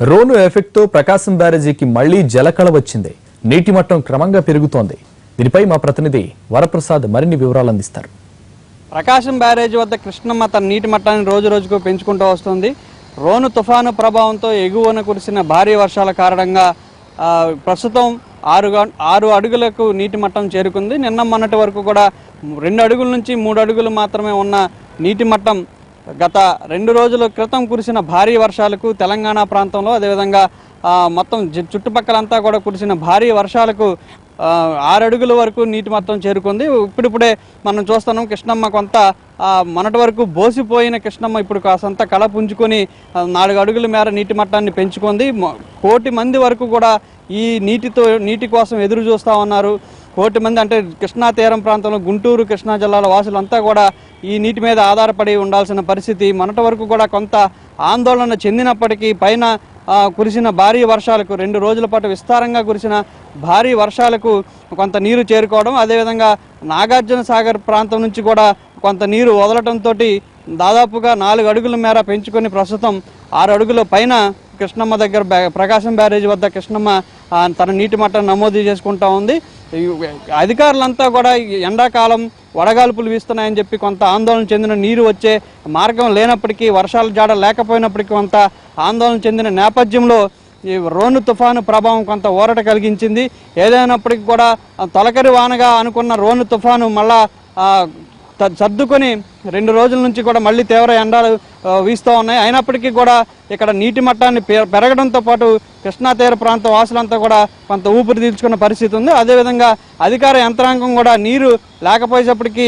రోను ఎఫెక్ట్తో ప్రకాశం బ్యారేజీకి మళ్లీ జలకళ వచ్చింది. నీటి మట్టం క్రమంగా పెరుగుతోంది. దీనిపై మా ప్రతినిధి వరప్రసాద్ మరిన్ని వివరాలు అందిస్తారు. ప్రకాశం బ్యారేజీ వద్ద కృష్ణమ్మ తన నీటి మట్టాన్ని రోజు రోజుకు పెంచుకుంటూ వస్తుంది. రోను తుఫాను ప్రభావంతో ఎగువన కురిసిన భారీ వర్షాల కారణంగా ప్రస్తుతం 6 అడుగులకు నీటి మట్టం చేరుకుంది. నిన్న మొన్నటి వరకు కూడా 2 అడుగుల నుంచి 3 అడుగులు మాత్రమే ఉన్న నీటి మట్టం గత 2 రోజుల క్రితం కురిసిన భారీ వర్షాలకు తెలంగాణ ప్రాంతంలో అదేవిధంగా మొత్తం చుట్టుపక్కలంతా కూడా కురిసిన భారీ వర్షాలకు 6 అడుగుల వరకు నీటి మొత్తం చేరుకుంది. ఇప్పుడిప్పుడే మనం చూస్తున్నాం కృష్ణమ్మ కొంత మొన్నటి వరకు బోసిపోయిన కృష్ణమ్మ ఇప్పుడు కాసంత కళ పుంజుకొని 4 అడుగుల మేర నీటి మట్టాన్ని పెంచుకుంది. 1 కోటి మంది వరకు కూడా ఈ నీటి కోసం ఎదురు చూస్తూ ఉన్నారు. 1 కోటి మంది అంటే కృష్ణా తీరం ప్రాంతంలో గుంటూరు కృష్ణా జిల్లాల వాసులంతా కూడా ఈ నీటి మీద ఆధారపడి ఉండాల్సిన పరిస్థితి. మొన్నటి వరకు కూడా కొంత ఆందోళన చెందినప్పటికీ పైన కురిసిన భారీ వర్షాలకు 2 రోజుల పాటు విస్తారంగా కురిసిన భారీ వర్షాలకు కొంత నీరు చేరుకోవడం, అదేవిధంగా నాగార్జున సాగర్ ప్రాంతం నుంచి కూడా కొంత నీరు వదలటంతో దాదాపుగా 4 అడుగుల మేర పెంచుకొని ప్రస్తుతం 6 అడుగుల పైన కృష్ణమ్మ దగ్గర ప్రకాశం బ్యారేజీ వద్ద కృష్ణమ్మ తన నీటి మట్టాన్ని నమోదు చేసుకుంటా ఉంది. అధికారులంతా కూడా ఎండాకాలం వడగాల్పులు వీస్తున్నాయని చెప్పి కొంత ఆందోళన చెందిన నీరు వచ్చే మార్గం లేనప్పటికీ, వర్షాల జాడ లేకపోయినప్పటికీ కొంత ఆందోళన చెందిన నేపథ్యంలో ఈ రోను తుఫాను ప్రభావం కొంత ఊరట కలిగించింది. ఏదైనప్పటికీ కూడా తొలకరి వానగా అనుకున్న రోను తుఫాను మళ్ళా సర్దుకొని 2 రోజుల నుంచి కూడా మళ్ళీ తీవ్ర ఎండలు వీస్తూ ఉన్నాయి. అయినప్పటికీ కూడా ఇక్కడ నీటి మట్టాన్ని పెరగడంతో పాటు కృష్ణా తీర ప్రాంత వాసులంతా కూడా కొంత ఊపిరి పీల్చుకున్న పరిస్థితి ఉంది. అదేవిధంగా అధికార యంత్రాంగం కూడా నీరు లేకపోయేటప్పటికీ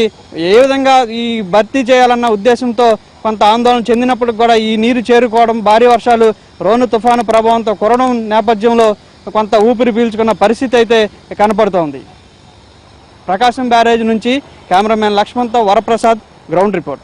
ఏ విధంగా ఈ భర్తీ చేయాలన్న ఉద్దేశంతో కొంత ఆందోళన చెందినప్పటికి కూడా ఈ నీరు చేరుకోవడం, భారీ వర్షాలు రోను తుఫాను ప్రభావంతో కురవడం నేపథ్యంలో కొంత ఊపిరి పీల్చుకున్న పరిస్థితి అయితే కనపడుతోంది. ప్రకాశం బ్యారేజ్ నుంచి కెమెరామెన్ లక్ష్మణ్తో వరప్రసాద్, గ్రౌండ్ రిపోర్ట్.